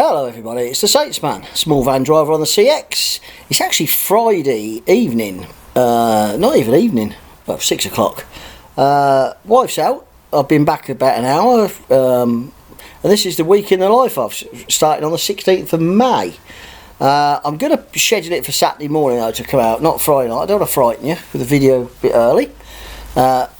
Hello everybody, it's the Satesman, small van driver on the CX. It's actually Friday evening, not even evening, well 6 o'clock. Wife's out, I've been back about an hour, and this is the week in the life I've started on the 16th of May. I'm going to schedule it for Saturday morning though to come out, not Friday night. I don't want to frighten you with a video a bit early. Got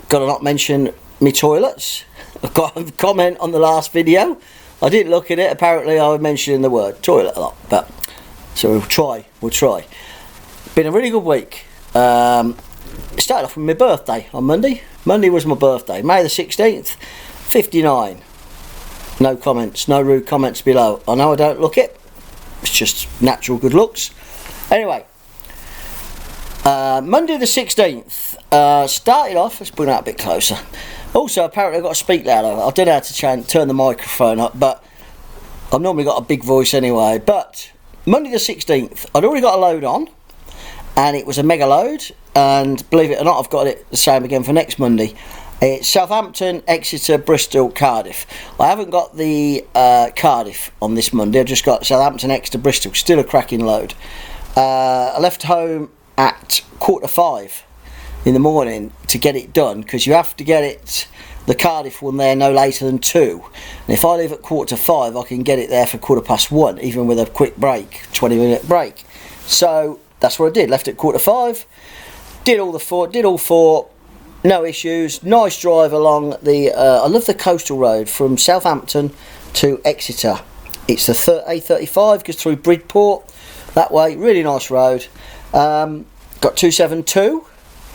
to not mention me toilets. I've got a comment on the last video. I didn't look at it. Apparently I was mentioning the word toilet a lot, but so we'll try. Been a really good week. It started off with my birthday on Monday. Monday was my birthday, May the 16th, 59. No comments, no rude comments below. I know I don't look it. It's just natural good looks. Anyway, Monday the 16th, started off, let's bring that a bit closer. Also, apparently I've got to speak louder. I don't know how to turn the microphone up, but I've normally got a big voice anyway. But Monday the 16th, I'd already got a load on, and it was a mega load. And believe it or not, I've got it the same again for next Monday. It's Southampton, Exeter, Bristol, Cardiff. I haven't got the Cardiff on this Monday. I've just got Southampton, Exeter, Bristol. Still a cracking load. I left home at 4:45 in the morning to get it done, because you have to get the Cardiff one there no later than 2, and if I leave at 4:45 I can get it there for 1:15, even with a quick break, 20-minute break. So that's what I did, left at 4:45, did all four, no issues. Nice drive along the I love the coastal road from Southampton to Exeter. It's the A35, goes through Bridport that way, really nice road. Got 272.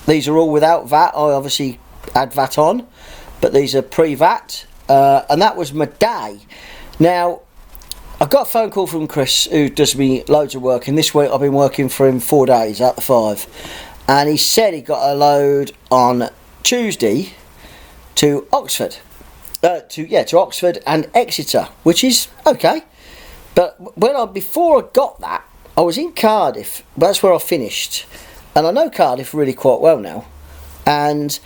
These are all without VAT. I obviously add VAT on, but these are pre-VAT, and that was my day. Now, I got a phone call from Chris, who does me loads of work, and this week I've been working for him 4 days out of 5, and he said he got a load on Tuesday to Oxford, to Oxford and Exeter, which is okay. But before I got that, I was in Cardiff. That's where I finished. And I know Cardiff really quite well now. And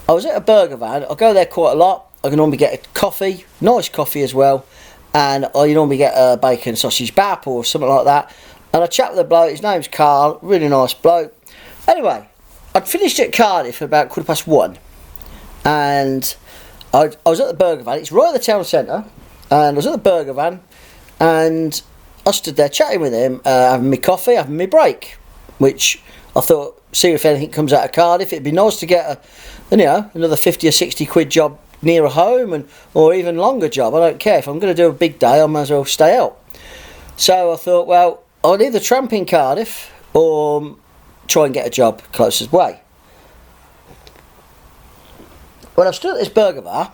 I was at a burger van. I go there quite a lot. I can normally get a coffee, nice coffee as well. And I normally get a bacon sausage bap or something like that. And I chat with the bloke. His name's Carl. Really nice bloke. Anyway, I'd finished at Cardiff at about 1:15. And I was at the burger van. It's right at the town centre. And I was at the burger van. And I stood there chatting with him, having my coffee, having my break. Which I thought, see if anything comes out of Cardiff. It'd be nice to get another 50 or 60 quid job nearer home, or even longer job. I don't care. If I'm going to do a big day, I might as well stay out. So I thought, well, I'll either tramp in Cardiff or try and get a job closest way. Well, I stood at this burger bar,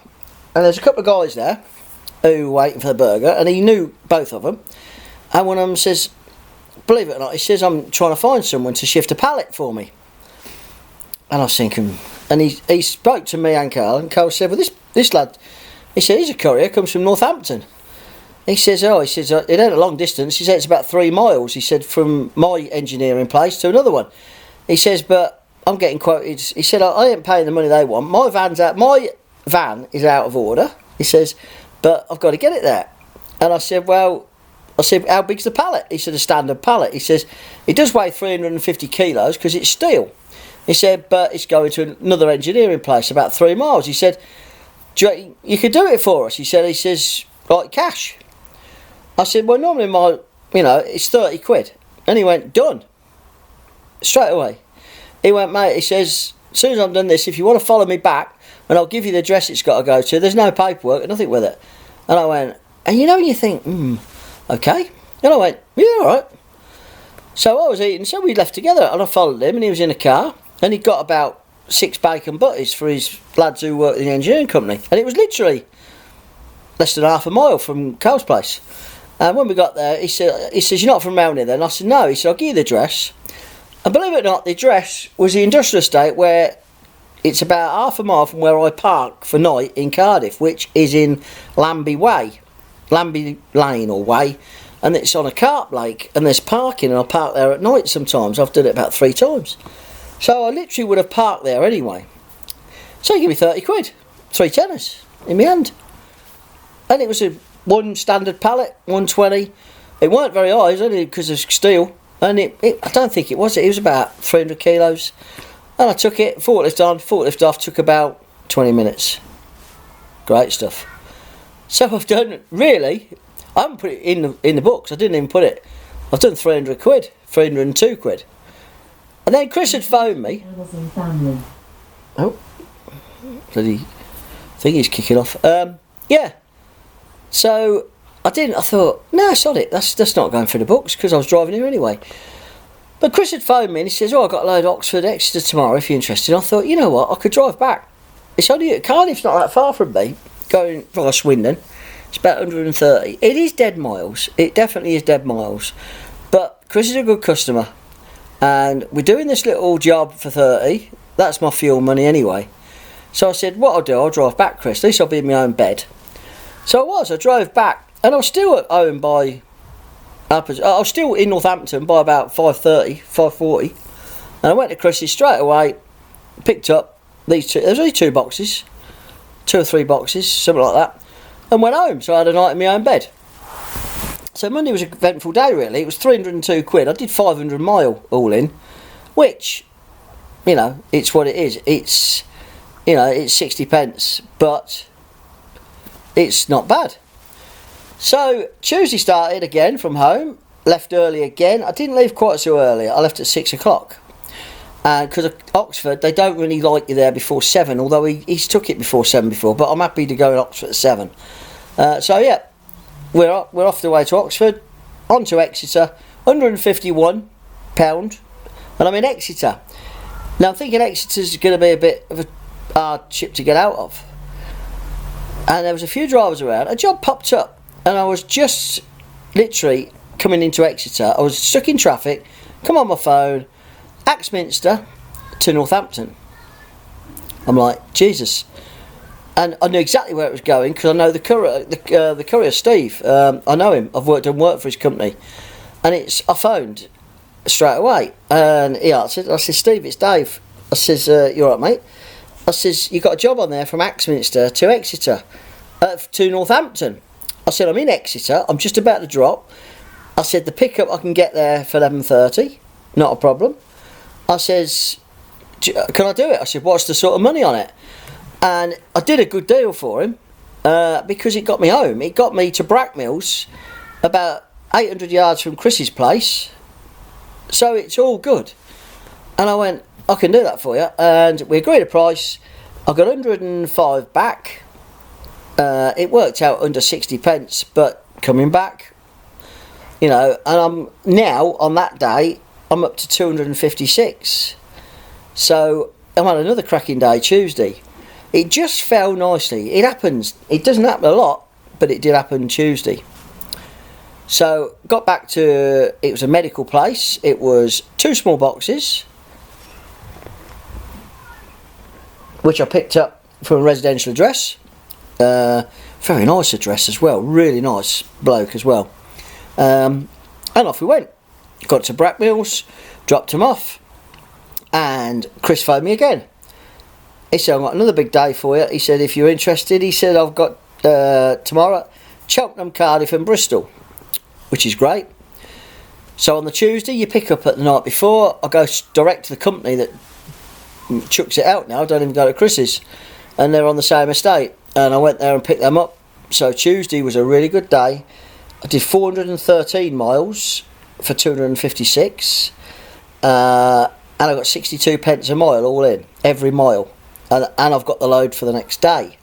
and there's a couple of guys there who were waiting for the burger, and he knew both of them. And one of them says, believe it or not, he says, I'm trying to find someone to shift a pallet for me. And I was thinking, and he spoke to me and Carl said, well, this lad, he said, he's a courier, comes from Northampton. He says, it ain't a long distance. He said, it's about 3 miles. He said, from my engineering place to another one. He says, but I'm getting quoted. He said, I ain't paying the money they want. My van is out of order. He says, but I've got to get it there. And I said, how big's the pallet? He said, a standard pallet. He says, it does weigh 350 kilos because it's steel. He said, but it's going to another engineering place about 3 miles. He said, you could do it for us. He says, like cash. I said, well, normally it's 30 quid. And he went, done. Straight away. He went, mate, he says, as soon as I've done this, if you want to follow me back, and I'll give you the address it's got to go to, there's no paperwork, nothing with it. And I went, and you think, okay. And I went, yeah, all right. So I was eating, so we left together, and I followed him, and he was in a car, and he got about 6 bacon butties for his lads who worked in the engineering company. And it was literally less than half a mile from Carl's place. And when we got there, he says, you're not from around here then? I said, no. He said, I'll give you the address. And believe it or not, the address was the industrial estate, where it's about half a mile from where I park for night in Cardiff, which is in Lambie Lane or Way, and it's on a carp lake, and there's parking, and I park there at night sometimes. I've done it about 3 times. So I literally would have parked there anyway. So he gave me 30 quid, 3 tenors in my hand. And it was a one standard pallet, 120. It weren't very high, it was only because of steel. And I don't think it was about 300 kilos. And I took it, forklift on, forklift off, took about 20 minutes. Great stuff. So I've done, really, I haven't put it in the books, I didn't even put it. I've done 300 quid, 302 quid. And then Chris had phoned me. Oh, bloody thing is kicking off. Yeah. So I thought, no, sod it, that's not going through the books because I was driving here anyway. But Chris had phoned me and he says, I've got a load of Oxford Exeter tomorrow if you're interested. I thought, you know what, I could drive back. It's only at Cardiff's not that far from me, going from Swindon. It's about 130. It is dead miles. It definitely is dead miles. But Chris is a good customer. And we're doing this little job for 30. That's my fuel money anyway. So I said, what I'll do, I'll drive back, Chris. At least I'll be in my own bed. So I drove back. And I was still at home by... I was still in Northampton by about 5:30, 5:40. And I went to Chris's straight away. Picked up these two. There's only 2 boxes. 2 or 3 boxes, something like that. And went home. So I had a night in my own bed. So Monday was an eventful day, really. It was 302 quid. I did 500 mile all in, which, you know, it's what it is. It's, you know, it's 60 pence, but it's not bad. So Tuesday started again from home, left early again. I didn't leave quite so early. I left at 6 o'clock. And because of Oxford, they don't really like you there before 7, although he's took it before 7 before, but I'm happy to go in Oxford at 7. So yeah. We're off the way to Oxford, on to Exeter, £151, and I'm in Exeter. Now I'm thinking Exeter's going to be a bit of a hard ship to get out of. And there was a few drivers around, a job popped up, and I was just literally coming into Exeter. I was stuck in traffic, come on my phone, Axminster to Northampton. I'm like, Jesus. And I knew exactly where it was going because I know the courier, Steve. I know him. I've done work for his company, and I phoned straight away, and he answered. I said, Steve, it's Dave. I says, you all right, mate? I says, you got a job on there from Axminster to Exeter, to Northampton. I said, I'm in Exeter. I'm just about to drop. I said, the pickup I can get there for 11:30. Not a problem. I says, can I do it? I said, what's the sort of money on it? And I did a good deal for him because it got me home. It got me to Brackmills, about 800 yards from Chris's place. So it's all good. And I went, I can do that for you. And we agreed a price. I got 105 back. It worked out under 60 pence, but coming back, you know, and I'm now, on that day, I'm up to 256. So I had another cracking day Tuesday. It just fell nicely. It happens. It doesn't happen a lot, but it did happen Tuesday. So got back to, it was a medical place. It was 2 small boxes, which I picked up from a residential address. Very nice address as well. Really nice bloke as well. And off we went. Got to Brackmills, dropped him off, and Chris phoned me again. He said, I've got another big day for you. He said, if you're interested, he said, I've got tomorrow Cheltenham, Cardiff and Bristol, which is great. So on the Tuesday, you pick up at the night before. I go direct to the company that chucks it out now. I don't even go to Chris's. And they're on the same estate. And I went there and picked them up. So Tuesday was a really good day. I did 413 miles for 256. And I got 62 pence a mile all in, every mile. And I've got the load for the next day.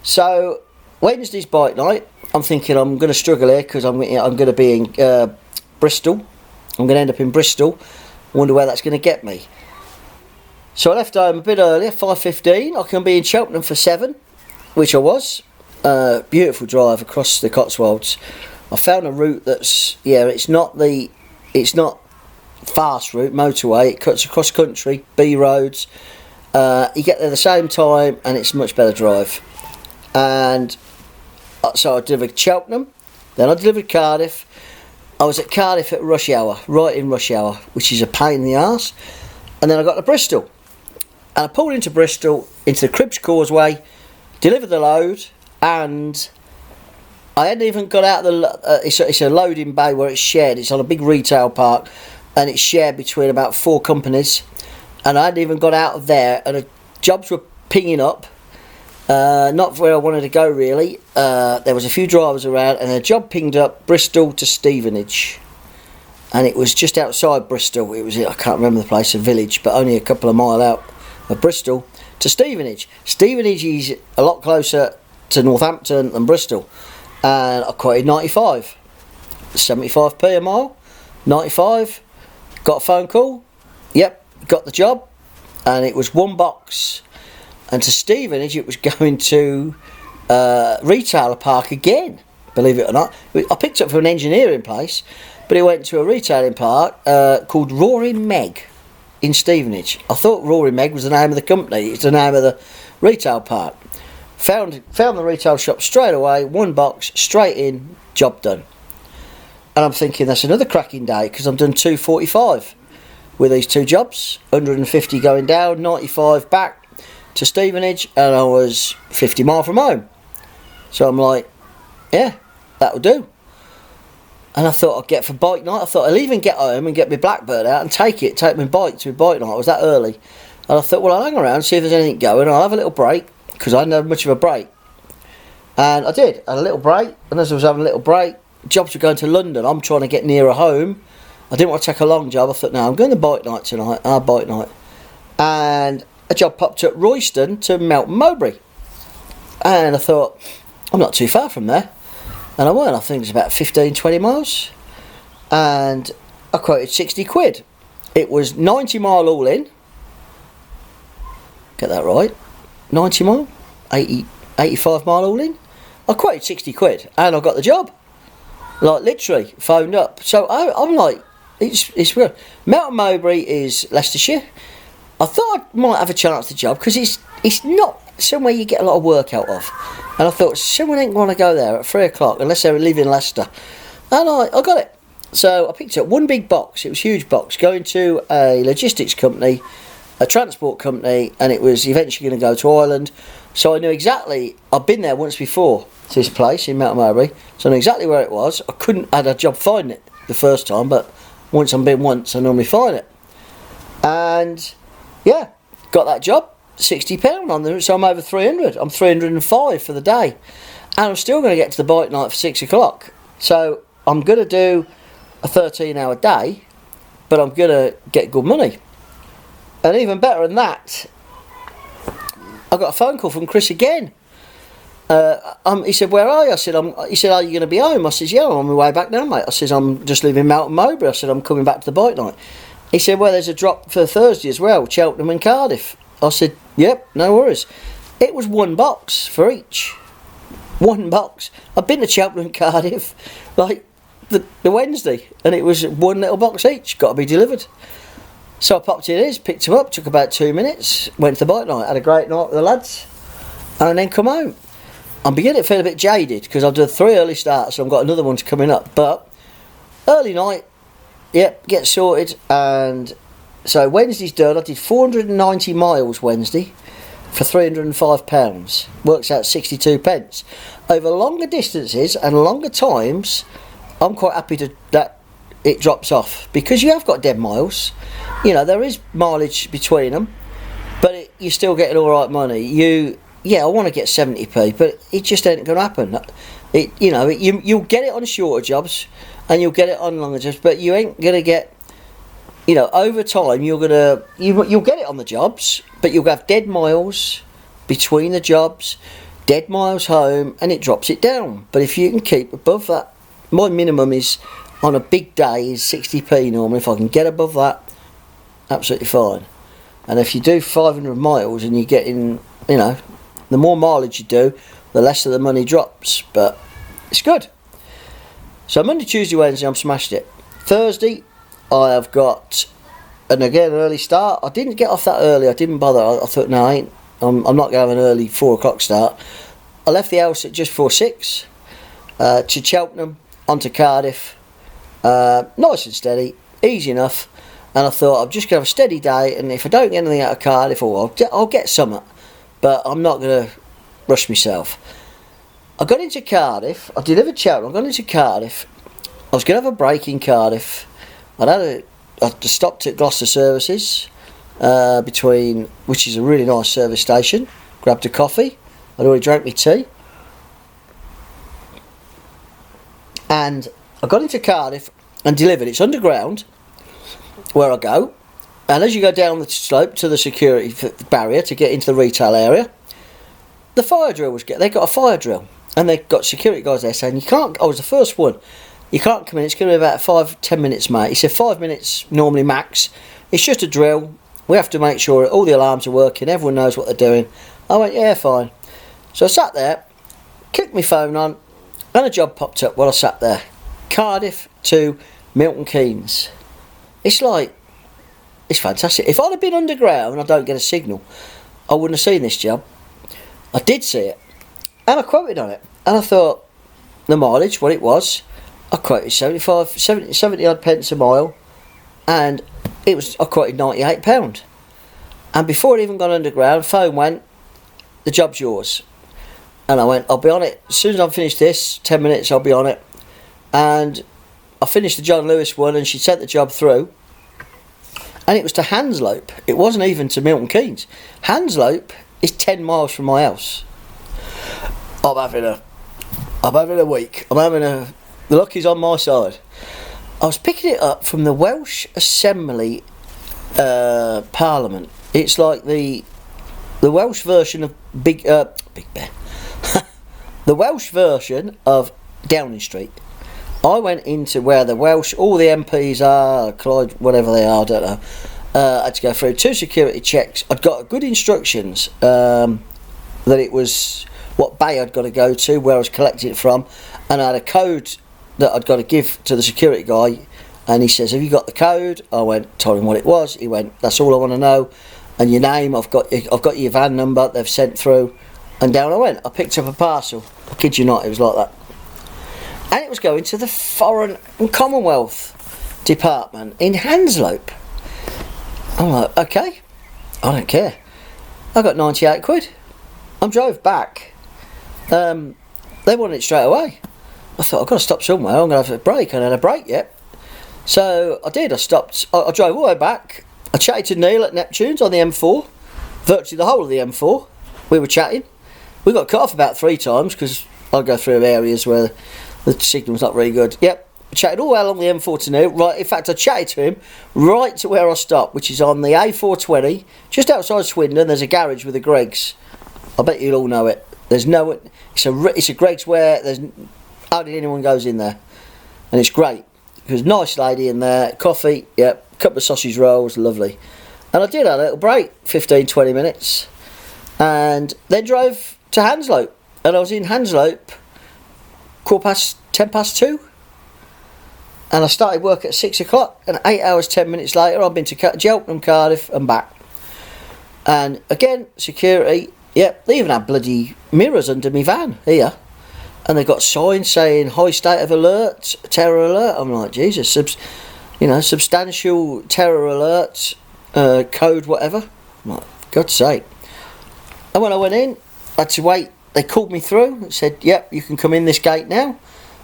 So Wednesday's bike night. I'm thinking I'm going to struggle here because I'm going to be in Bristol. I'm going to end up in Bristol. I wonder where that's going to get me. So I left home a bit earlier, 5:15. I can be in Cheltenham for 7, which I was. Beautiful drive across the Cotswolds. I found a route that's, yeah, it's not fast route, motorway. It cuts across country, B roads. You get there the same time and it's a much better drive. And so I delivered Cheltenham, then I delivered Cardiff. I was at Cardiff at rush hour, right in rush hour, which is a pain in the arse. And then I got to Bristol. And I pulled into Bristol, into the Cribbs Causeway, delivered the load, and I hadn't even got out of the. It's a loading bay where it's shared. It's on a big retail park, and it's shared between about 4 companies. And I hadn't even got out of there, and the jobs were pinging up. Not where I wanted to go really. There was a few drivers around, and a job pinged up Bristol to Stevenage, and it was just outside Bristol. It was, I can't remember the place, a village, but only a couple of mile out of Bristol to Stevenage. Stevenage is a lot closer to Northampton than Bristol, and I quoted 95, 75p a mile, 95. Got a phone call. Yep, got the job, and it was 1 box. And to Stevenage, it was going to retailer park again, believe it or not. I picked up from an engineering place, but it went to a retailing park called Roaring Meg in Stevenage. I thought Roaring Meg was the name of the company. It's the name of the retail park. Found the retail shop straight away, 1 box, straight in, job done. And I'm thinking that's another cracking day, because I'm done 245 with these 2 jobs, 150 going down, 95 back to Stevenage, and I was 50 mile from home. So I'm like, yeah, that'll do. And I thought I'd get for bike night. I thought I'll even get home and get my Blackbird out and take my bike to bike night. It was that early. And I thought, well, I'll hang around, see if there's anything going. I'll have a little break, because I didn't have much of a break. And I did. I had a little break, and as I was having a little break, jobs were going to London. I'm trying to get nearer home. I didn't want to take a long job. I thought, no, I'm going to bike night tonight. Our bike night. And a job popped up Royston to Melton Mowbray. And I thought, I'm not too far from there. And I went, I think it's about 15, 20 miles. And I quoted 60 quid. It was 90 mile all in. Get that right. 90 mile? 85 mile all in. I quoted 60 quid and I got the job. Like, literally, phoned up. So I'm like, it's real. Melton Mowbray is Leicestershire. I thought I might have a chance at the job, because it's not somewhere you get a lot of work out of. And I thought, someone ain't going to go there at 3 o'clock unless they live in Leicester. And I got it. So I picked up 1 big box. It was a huge box, going to a logistics company, a transport company, and it was eventually going to go to Ireland. So I knew exactly, I'd been there once before to this place in Melton Mowbray, so I knew exactly where it was. I had a job finding it the first time, but once I've been once, I normally find it. And yeah, got that job, £60 on there, so I'm over 300. I'm 305 for the day, and I'm still going to get to the bike night for 6 o'clock. So I'm going to do a 13-hour day, but I'm going to get good money. And even better than that, I got a phone call from Chris again. He said, where are you? I said, he said, are you going to be home? I said, yeah, I'm on my way back now, mate. I said, I'm just leaving Melton Mowbray. I said, I'm coming back to the bike night. He said, well, there's a drop for Thursday as well, Cheltenham and Cardiff. I said, yep, no worries. It was 1 box for each. 1 box. I've been to Cheltenham and Cardiff like the Wednesday, and it was 1 little box each, got to be delivered. So I popped in his, picked him up, took about 2 minutes, went to the bike night, had a great night with the lads, and then come home. I'm beginning to feel a bit jaded, because I've done 3 early starts, so I've got another one coming up. But early night, yep, get sorted. And so Wednesday's done. I did 490 miles Wednesday for £305. Works out 62 pence. Over longer distances and longer times, I'm quite happy that it drops off, because you have got dead miles. You know, there is mileage between them, but you're still getting all right money. Yeah, I want to get 70p, but it just ain't going to happen. You'll get it on shorter jobs, and you'll get it on longer jobs, but you ain't going to get, over time you'll get it on the jobs, but you'll have dead miles between the jobs, dead miles home, and it drops it down. But if you can keep above that, my minimum is on a big day is 60p normally. If I can get above that, absolutely fine. And if you do 500 miles and you're getting, the more mileage you do, the less of the money drops. But it's good. So Monday, Tuesday, Wednesday, I'm smashed it. Thursday, I have got, and again, an early start. I didn't get off that early. I didn't bother. I thought, no, I'm not going to have an early 4 o'clock start. I left the house at just before 6, to Cheltenham, onto Cardiff. Nice and steady, easy enough. And I thought, I'm just going to have a steady day, and if I don't get anything out of Cardiff, I'll get something. But I'm not going to rush myself. I got into Cardiff. I delivered Cheltenham. I got into Cardiff. I was going to have a break in Cardiff. I stopped at Gloucester Services which is a really nice service station. Grabbed a coffee. I'd already drank my tea. And I got into Cardiff and delivered. It's underground where I go. And as you go down the slope to the security barrier to get into the retail area, the fire drill they got a fire drill. And they got security guys there saying, you can't, I was the first one, you can't come in, it's going to be about 5-10 minutes, mate. He said 5 minutes normally max. It's just a drill. We have to make sure all the alarms are working, everyone knows what they're doing. I went, yeah, fine. So I sat there, clicked my phone on, and a job popped up while I sat there. Cardiff to Milton Keynes. It's fantastic. If I'd have been underground and I don't get a signal, I wouldn't have seen this job. I did see it, and I quoted on it. And I thought, the mileage, what it was, I quoted 70 odd pence a mile, and I quoted £98. And before it even got underground, phone went, the job's yours. And I went, I'll be on it. As soon as I've finished this, 10 minutes, I'll be on it. And I finished the John Lewis one, and she sent the job through. And it was to Hanslope. It wasn't even to Milton Keynes. Hanslope is 10 miles from my house. I'm having a week. The luck is on my side. I was picking it up from the Welsh Assembly Parliament. It's like the Welsh version of Big Bear. The Welsh version of Downing Street. I went into where all the MPs are, Clyde, whatever they are, I don't know. I had to go through 2 security checks. I'd got good instructions that it was what bay I'd got to go to, where I was collecting it from, and I had a code that I'd got to give to the security guy, and he says, have you got the code? I told him what it was. He went, that's all I want to know, and your name, I've got your van number they've sent through, and down I went. I picked up a parcel. I kid you not, it was like that. And it was going to the Foreign and Commonwealth Department in Hanslope. I'm like, okay, I don't care. I got 98 quid. I drove back. They wanted it straight away. I thought, I've got to stop somewhere. I'm going to have a break. I hadn't had a break yet. So I did. I stopped. I drove all the way back. I chatted to Neil at Neptune's on the M4. Virtually the whole of the M4. We were chatting. We got cut off about 3 times because I go through areas where the signal's not very good. Yep. I chatted all along the M4 to Neil. Right, in fact, I chatted to him right to where I stopped, which is on the A420, just outside Swindon. There's a garage with a Greggs. I bet you'll all know it. It's a Greggs where there's hardly anyone goes in there, and it's great. There's a nice lady in there, coffee, yep, couple of sausage rolls, lovely. And I did have a little break, 15-20 minutes, and then drove to Hanslope, and I was in Hanslope 2:10, and I started work at 6 o'clock, and 8 hours 10 minutes later I've been to Cheltenham, Cardiff and back. And again, security, yep, they even had bloody mirrors under my van here, and they got signs saying high state of alert, terror alert. I'm like, Jesus, substantial terror alert, code whatever. I'm like, for God's sake. And when I went in, I had to wait. They called me through and said, yep, you can come in this gate now.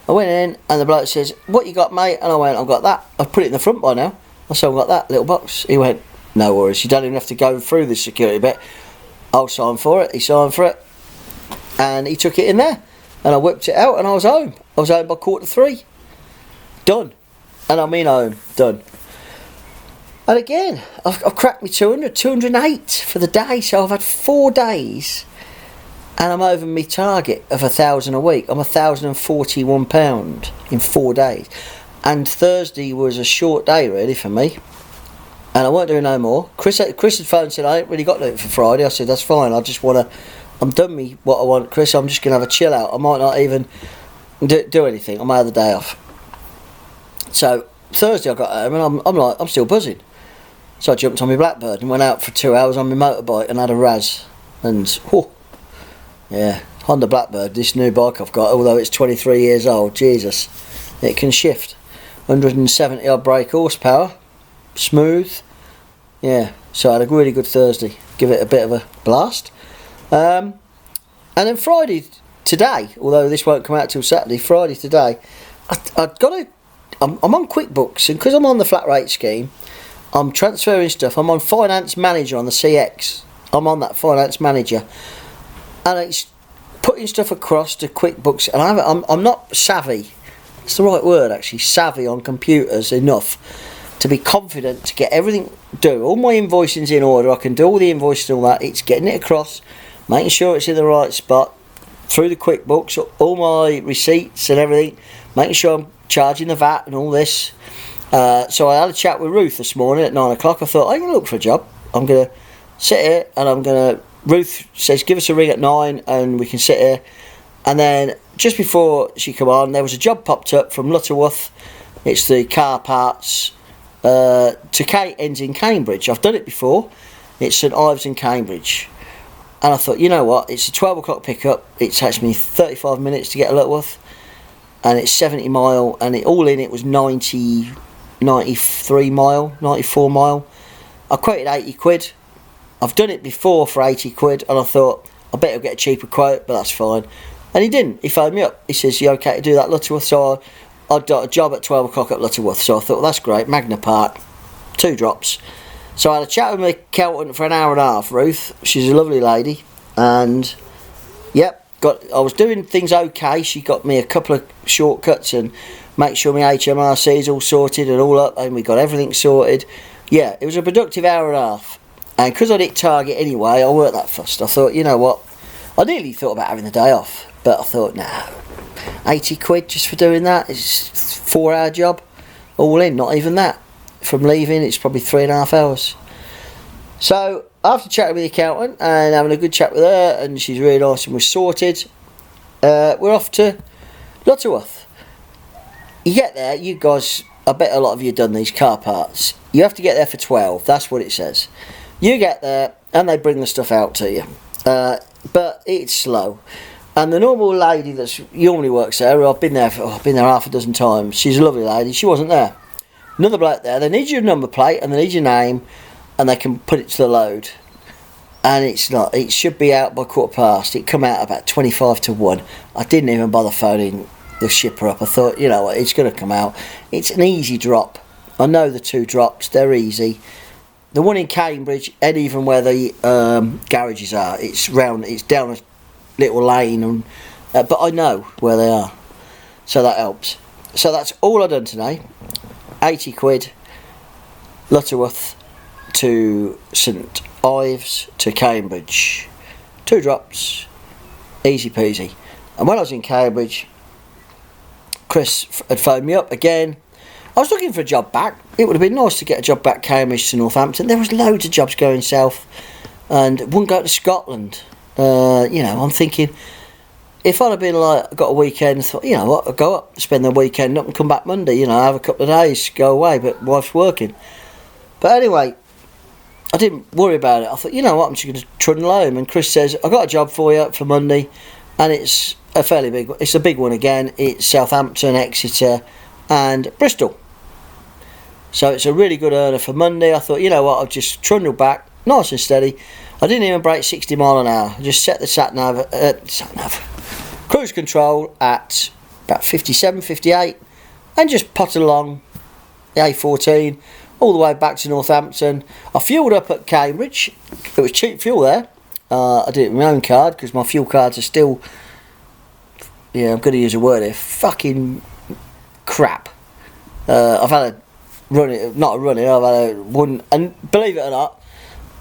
I went in, and the bloke says, what you got, mate? And I went, I've got that. I've put it in the front by now. I said, I've got that little box. He went, no worries, you don't even have to go through the security bit. I'll sign for it. He signed for it, and he took it in there, and I whipped it out, and I was home. I was home by 3:15. Done. And I mean home. Done. And again, I've cracked me 208 for the day, so I've had 4 days, and I'm over my target of 1,000 a week. I'm £1,041 in 4 days. And Thursday was a short day, really, for me. And I weren't doing no more. Chris had phoned and said, I ain't really got nothing for Friday. I said, that's fine. I'm done me what I want, Chris. I'm just going to have a chill out. I might not even do anything. I might have the day off. So Thursday I got home, and I'm still buzzing. So I jumped on my Blackbird and went out for 2 hours on my motorbike and had a razz. And, yeah, Honda Blackbird, this new bike I've got, although it's 23 years old, Jesus, it can shift. 170 odd brake horsepower, smooth. Yeah, so I had a really good Thursday. Give it a bit of a blast. And then Friday, today, although this won't come out till Saturday, Friday today, I'm on QuickBooks, and because I'm on the flat rate scheme, I'm transferring stuff. I'm on Finance Manager on the CX. I'm on that Finance Manager, and it's putting stuff across to QuickBooks, and I'm not savvy. It's the right word, actually, savvy on computers enough to be confident to get everything, do all my invoicing's in order. I can do all the invoicing and all that. It's getting it across, making sure it's in the right spot through the QuickBooks, all my receipts and everything, making sure I'm charging the VAT and all this. So I had a chat with Ruth this morning at 9 o'clock. I thought, I'm going to look for a job. I'm going to sit here and Ruth says, give us a ring at 9 and we can sit here. And then just before she come on, there was a job popped up from Lutterworth. It's the car parts ends in Cambridge. I've done it before. It's St Ives in Cambridge. And I thought, you know what, it's a 12 o'clock pickup. It takes me 35 minutes to get to Lutterworth. And it's 70 mile, and it was 93 mile, 94 mile. I quoted 80 quid. I've done it before for 80 quid, and I thought, I bet I'll get a cheaper quote, but that's fine. And he didn't. He phoned me up. He says, you okay to do that, Lutterworth? So I'd got a job at 12 o'clock at Lutterworth. So I thought, well, that's great. Magna Park, 2 drops. So I had a chat with my accountant for an hour and a half, Ruth. She's a lovely lady. And, yep, I was doing things okay. She got me a couple of shortcuts and make sure my HMRC is all sorted and all up. And we got everything sorted. Yeah, it was a productive hour and a half. And because I didn't target anyway, I weren't that fussed. I thought, you know what? I nearly thought about having the day off. But I thought, nah, 80 quid just for doing that. It's a 4-hour job, all in, not even that. From leaving, it's probably 3.5 hours. So after chatting with the accountant and having a good chat with her, and she's really nice and we're sorted, we're off to Lutterworth. You get there, you guys, I bet a lot of you have done these car parts. You have to get there for 12, that's what it says. You get there and they bring the stuff out to you. But it's slow. And the normal lady that normally works there, I've been there half a dozen times. She's a lovely lady. She wasn't there. Another bloke there. They need your number plate and they need your name, and they can put it to the load. And it's not. It should be out by 1:15. It come out about 25 to 1. I didn't even bother phoning the shipper up. I thought, you know what, it's going to come out. It's an easy drop. I know the 2 drops. They're easy. The one in Cambridge, and even where the garages are, it's round. It's down a little lane, and but I know where they are, so that helps. So that's all I've done today. 80 quid, Lutterworth to St Ives to Cambridge, 2 drops, easy peasy. And when I was in Cambridge, Chris had phoned me up again. I was looking for a job back. It would have been nice to get a job back Cambridge to Northampton. There was loads of jobs going south, and wouldn't go to Scotland. You know, I'm thinking, if I'd have been like, got a weekend, thought, you know what, I'll go up, spend the weekend up and come back Monday, you know, have a couple of days, go away, but wife's working. But anyway, I didn't worry about it. I thought, you know what, I'm just going to trundle home. And Chris says, I've got a job for you for Monday, and it's a fairly big one. It's a big one again. It's Southampton, Exeter and Bristol. So it's a really good earner for Monday. I thought, you know what, I'll just trundle back, nice and steady. I didn't even break 60 mile an hour. I just set the sat nav cruise control at about 57, 58, and just potted along the A14 all the way back to Northampton. I fueled up at Cambridge. It was cheap fuel there. I did it with my own card because my fuel cards are still, yeah, I'm going to use a word here, fucking crap. I've had a I've had a one, and believe it or not,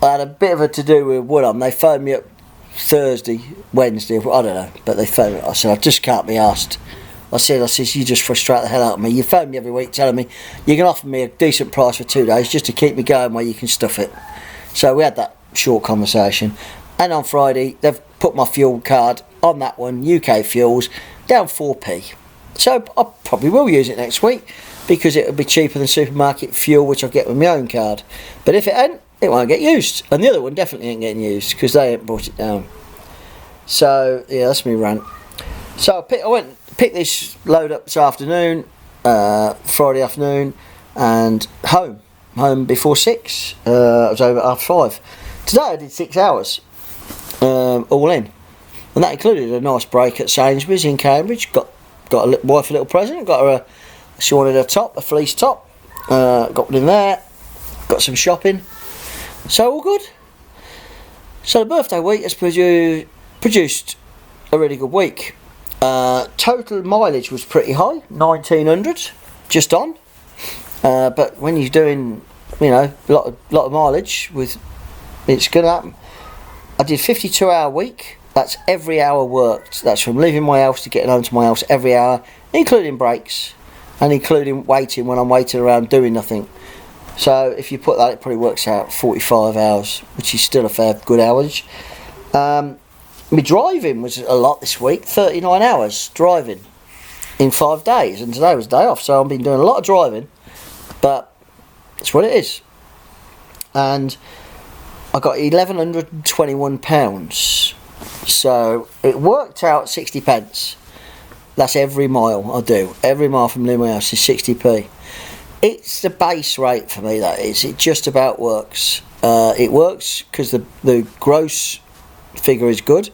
I had a bit of a to-do with one of them. They phoned me up Thursday, Wednesday, I don't know, but they phoned me. I said, I just can't be asked. I said, you just frustrate the hell out of me. You phone me every week telling me you can offer me a decent price for 2 days just to keep me going where you can stuff it. So we had that short conversation. And on Friday, they've put my fuel card on that one, UK Fuels, down 4p. So I probably will use it next week because it will be cheaper than supermarket fuel, which I get with my own card. But if it ain't, it won't get used. And the other one definitely ain't getting used because they ain't brought it down. So, yeah, that's me rant. So I went and picked this load up this afternoon, Friday afternoon, and home before 6. I was over at 5:30. Today I did 6 hours, all in. and that included a nice break at Sainsbury's in Cambridge. Got wife a little present. Got her she wanted a fleece top. Got one in there. Got some shopping. So all good. So the birthday week has produced a really good week. Total mileage was pretty high, 1900, just on. But when you're doing, a lot of mileage, it's going to happen. I did 52-hour week. That's every hour worked. That's from leaving my house to getting home to my house every hour, including breaks and including waiting when I'm waiting around doing nothing. So if you put that, it probably works out 45 hours, which is still a fair good average. My driving was a lot this week, 39 hours driving in 5 days, and today was day off, so I've been doing a lot of driving, but it's what it is. And I got £1,121, so it worked out 60 pence. That's every mile I do. Every mile from near my house is 60p. It's the base rate for me, that is. It just about works. It works because the gross figure is good.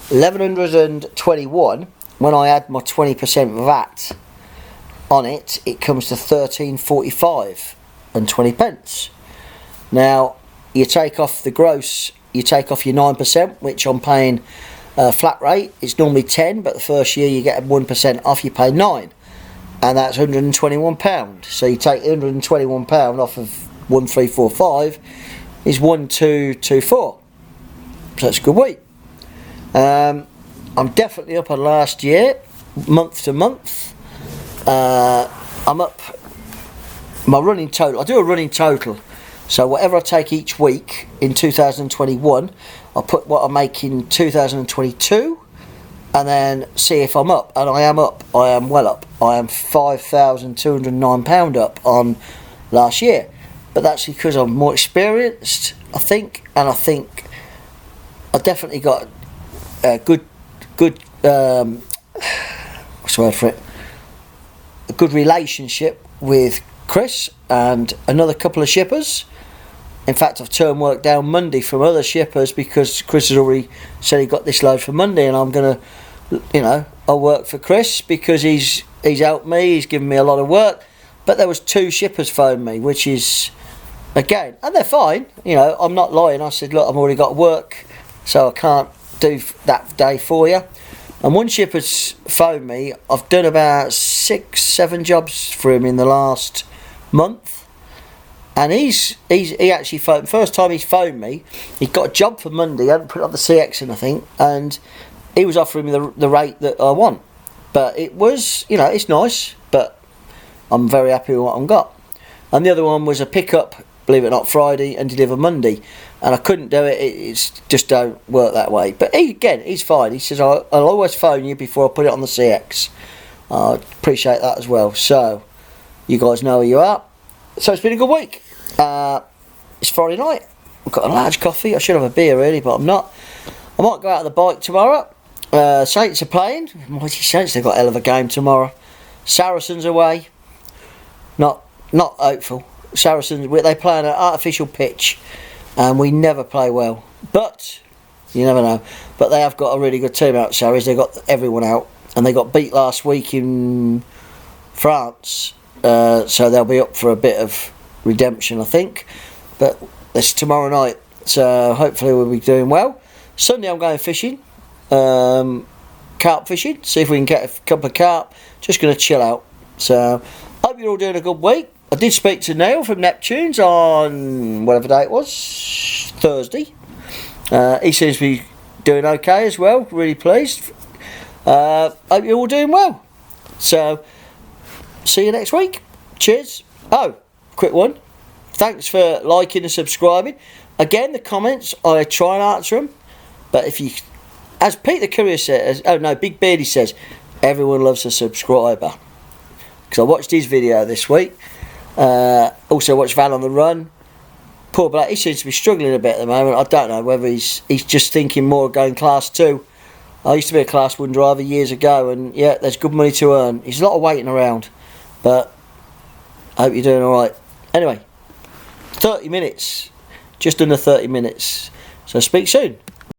1121. When I add my 20% VAT on it, it comes to 1345 and 20 pence. Now, you take off the gross, you take off your 9%, which I'm paying flat rate. It's normally 10, but the first year you get 1% off, you pay 9. And that's £121. So you take £121 off of 1345 is 1224. So it's a good week. I'm definitely up on last year, month to month. I'm up my running total. I do a running total. So whatever I take each week in 2021, I'll put what I make in 2022. And then see if I'm up, and I am up. I am well up. I am £5,209 up on last year, but that's because I'm more experienced, I think, and I think I definitely got a good what's the word for it? A good relationship with Chris and another couple of shippers. In fact, I've turned work down Monday from other shippers because Chris has already said he got this load for Monday, and I'm gonna, I'll work for Chris because he's helped me. He's given me a lot of work. But there was 2 shippers phoned me, which is, again, and they're fine. I'm not lying. I said, look, I've already got work, so I can't do that day for you. And one shipper's phoned me. I've done about 6-7 jobs for him in the last month. And he actually phoned. First time he's phoned me, he got a job for Monday. I hadn't put it on the CX and I think, and he was offering me the rate that I want. But it was, it's nice, but I'm very happy with what I've got. And the other one was a pickup, believe it or not, Friday and deliver Monday. And I couldn't do it. It's just don't work that way. But he's fine. He says, I'll always phone you before I put it on the CX. I appreciate that as well. So you guys know who you are. So it's been a good week. It's Friday night. I've got a large coffee. I should have a beer really, but I'm not. I might go out on the bike tomorrow. Saints are playing. Mighty Saints, they've got a hell of a game tomorrow. Saracens away. Not hopeful. Saracens, they play on an artificial pitch, and we never play well. But you never know. But they have got a really good team out, Sarries. They got everyone out, and they got beat last week in France. So they'll be up for a bit of redemption, I think. But it's tomorrow night, so hopefully we'll be doing well. Sunday I'm going fishing, carp fishing, see if we can get a couple of carp. Just going to chill out. So hope you're all doing a good week. I did speak to Neil from Neptunes on whatever day it was, Thursday. He seems to be doing okay as well, really pleased. Hope you're all doing well. So see you next week. Cheers. Oh, quick one. Thanks for liking and subscribing. Again, the comments, I try and answer them. But if you, as Peter Courier says, Big Beardy says, everyone loves a subscriber. Because I watched his video this week. Also watched Van on the Run. Poor Black, he seems to be struggling a bit at the moment. I don't know whether he's just thinking more of going class 2. I used to be a class 1 driver years ago, and yeah, there's good money to earn. There's a lot of waiting around. But I hope you're doing alright. Anyway, 30 minutes. Just under 30 minutes. So speak soon.